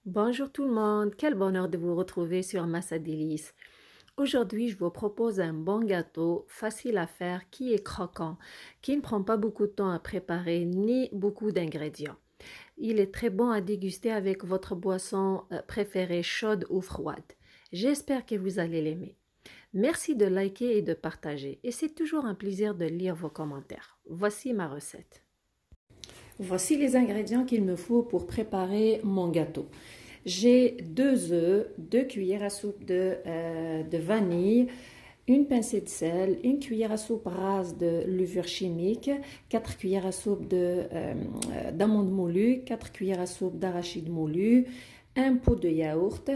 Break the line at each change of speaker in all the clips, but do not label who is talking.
Bonjour tout le monde, quel bonheur de vous retrouver sur Massa Délices. Aujourd'hui, je vous propose un bon gâteau facile à faire qui est croquant, qui ne prend pas beaucoup de temps à préparer ni beaucoup d'ingrédients. Il est très bon à déguster avec votre boisson préférée chaude ou froide. J'espère que vous allez l'aimer. Merci de liker et de partager et c'est toujours un plaisir de lire vos commentaires. Voici ma recette. Voici les ingrédients qu'il me faut pour préparer mon gâteau. J'ai 2 œufs, 2 cuillères à soupe de vanille, une pincée de sel, une cuillère à soupe rase de levure chimique, 4 cuillères à soupe d'amandes moulues, 4 cuillères à soupe d'arachide moulu, un pot de yaourt,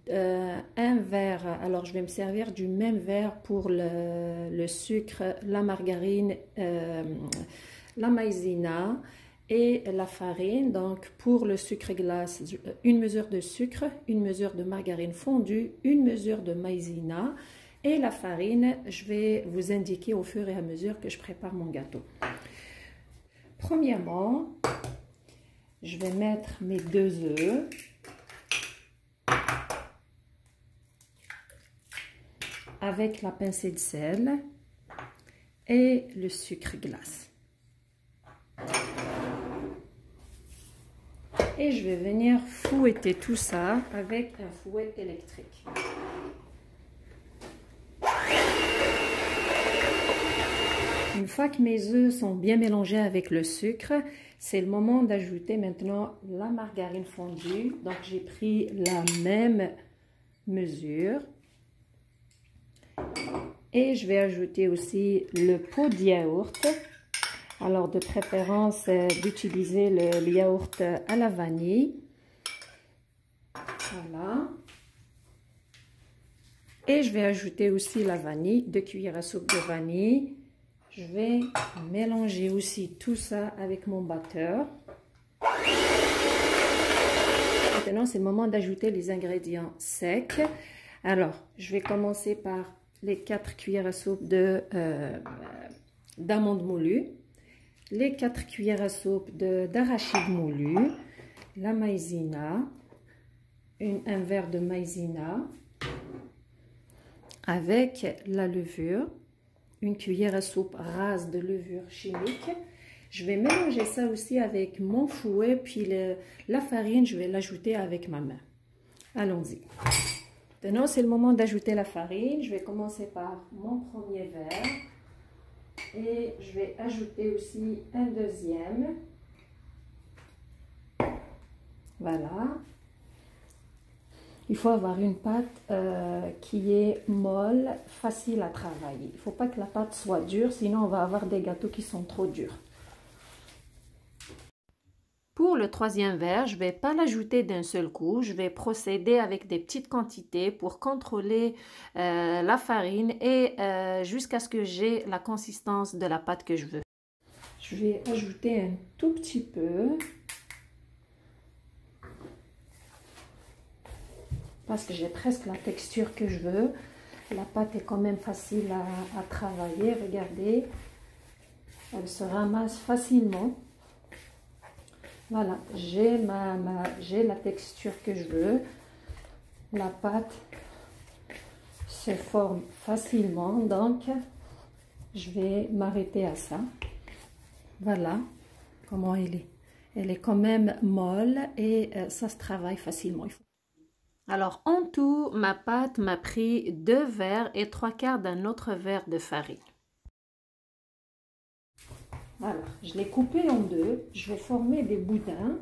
un verre, alors je vais me servir du même verre pour le sucre, la margarine, la maïzena et la farine. Donc pour le sucre glace, une mesure de sucre, une mesure de margarine fondue, une mesure de maïzena et la farine, je vais vous indiquer au fur et à mesure que je prépare mon gâteau. Premièrement, je vais mettre mes 2 œufs avec la pincée de sel et le sucre glace. Et je vais venir fouetter tout ça avec un fouet électrique. Une fois que mes œufs sont bien mélangés avec le sucre, c'est le moment d'ajouter maintenant la margarine fondue. Donc j'ai pris la même mesure. Et je vais ajouter aussi le pot de yaourt. Alors de préférence d'utiliser le yaourt à la vanille. Voilà. Et je vais ajouter aussi la vanille, 2 cuillères à soupe de vanille. Je vais mélanger aussi tout ça avec mon batteur. Maintenant, c'est le moment d'ajouter les ingrédients secs. Alors, je vais commencer par les 4 cuillères à soupe d'amandes moulues, les 4 cuillères à soupe d'arachide moulu, la maïzena, un verre de maïzena avec la levure, une cuillère à soupe rase de levure chimique. Je vais mélanger ça aussi avec mon fouet, puis la farine, je vais l'ajouter avec ma main. Allons-y. Maintenant, c'est le moment d'ajouter la farine. Je vais commencer par mon premier verre. Et je vais ajouter aussi un deuxième. Voilà. Il faut avoir une pâte qui est molle, facile à travailler. Il ne faut pas que la pâte soit dure, sinon on va avoir des gâteaux qui sont trop durs. Pour le troisième verre, je ne vais pas l'ajouter d'un seul coup. Je vais procéder avec des petites quantités pour contrôler la farine et jusqu'à ce que j'ai la consistance de la pâte que je veux. Je vais ajouter un tout petit peu. Parce que j'ai presque la texture que je veux. La pâte est quand même facile à travailler. Regardez, elle se ramasse facilement. Voilà, j'ai la texture que je veux. La pâte se forme facilement, donc je vais m'arrêter à ça. Voilà comment elle est. Elle est quand même molle et ça se travaille facilement. Alors, en tout, ma pâte m'a pris 2 verres et 3/4 d'un autre verre de farine. Voilà, je l'ai coupé en deux. Je vais former des boudins.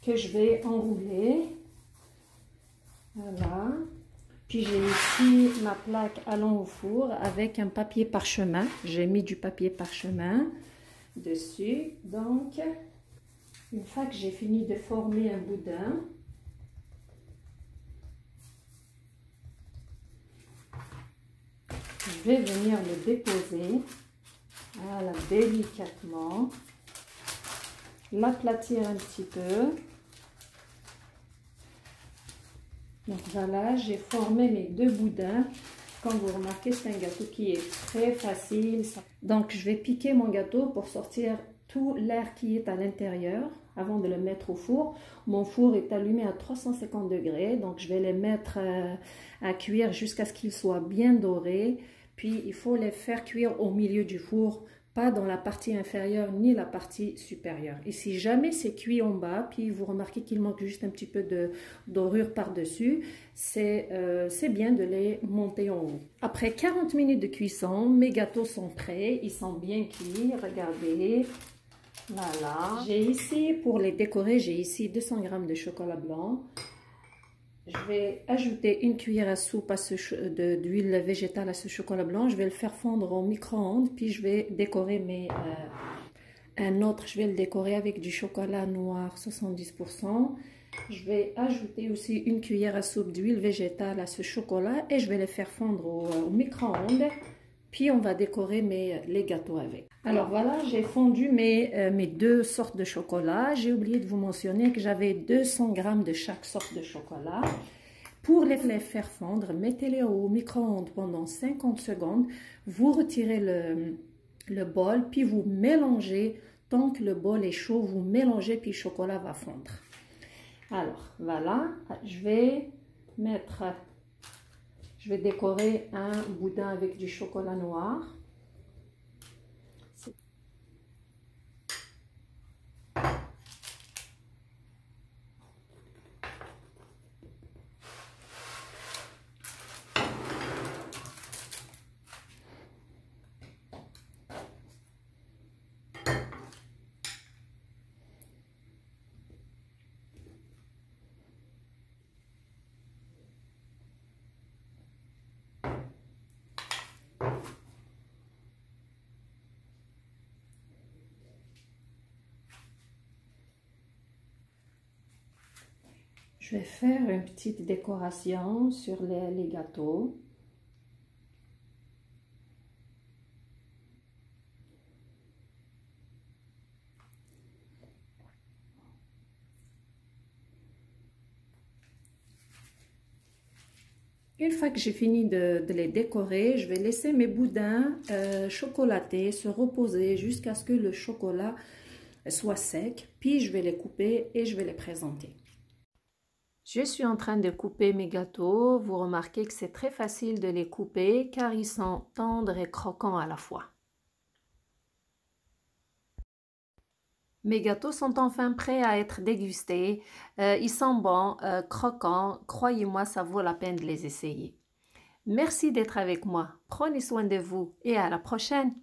Que je vais enrouler. Voilà. Puis j'ai ici ma plaque allant au four avec un papier parchemin. J'ai mis du papier parchemin dessus. Donc, une fois que j'ai fini de former un boudin, je vais venir le déposer, voilà, délicatement, l'aplatir un petit peu. Donc voilà, j'ai formé mes 2 boudins. Comme vous remarquez, c'est un gâteau qui est très facile. Donc, je vais piquer mon gâteau pour sortir tout l'air qui est à l'intérieur avant de le mettre au four. Mon four est allumé à 350 degrés, donc je vais les mettre à cuire jusqu'à ce qu'ils soient bien dorés. Puis, il faut les faire cuire au milieu du four, pas dans la partie inférieure ni la partie supérieure. Et si jamais c'est cuit en bas, puis vous remarquez qu'il manque juste un petit peu de dorure par-dessus, c'est bien de les monter en haut. Après 40 minutes de cuisson, mes gâteaux sont prêts, ils sont bien cuits, regardez. Voilà. J'ai ici, pour les décorer, j'ai ici 200 g de chocolat blanc. Je vais ajouter une cuillère à soupe d'huile végétale à ce chocolat blanc. Je vais le faire fondre au micro-ondes, puis je vais décorer un autre. Je vais le décorer avec du chocolat noir 70%. Je vais ajouter aussi une cuillère à soupe d'huile végétale à ce chocolat et je vais les faire fondre au micro-ondes. Puis on va décorer les gâteaux avec. Alors voilà, j'ai fondu mes deux sortes de chocolat. J'ai oublié de vous mentionner que j'avais 200 g de chaque sorte de chocolat. Pour les faire fondre, mettez-les au micro-ondes pendant 50 secondes. Vous retirez le bol, puis vous mélangez. Tant que le bol est chaud, vous mélangez, puis le chocolat va fondre. Alors voilà, je vais décorer un boudin avec du chocolat noir. Je vais faire une petite décoration sur les gâteaux. Une fois que j'ai fini de les décorer, je vais laisser mes boudins chocolatés se reposer jusqu'à ce que le chocolat soit sec. Puis je vais les couper et je vais les présenter. Je suis en train de couper mes gâteaux. Vous remarquez que c'est très facile de les couper car ils sont tendres et croquants à la fois. Mes gâteaux sont enfin prêts à être dégustés. Ils sont bons, croquants. Croyez-moi, ça vaut la peine de les essayer. Merci d'être avec moi. Prenez soin de vous et à la prochaine.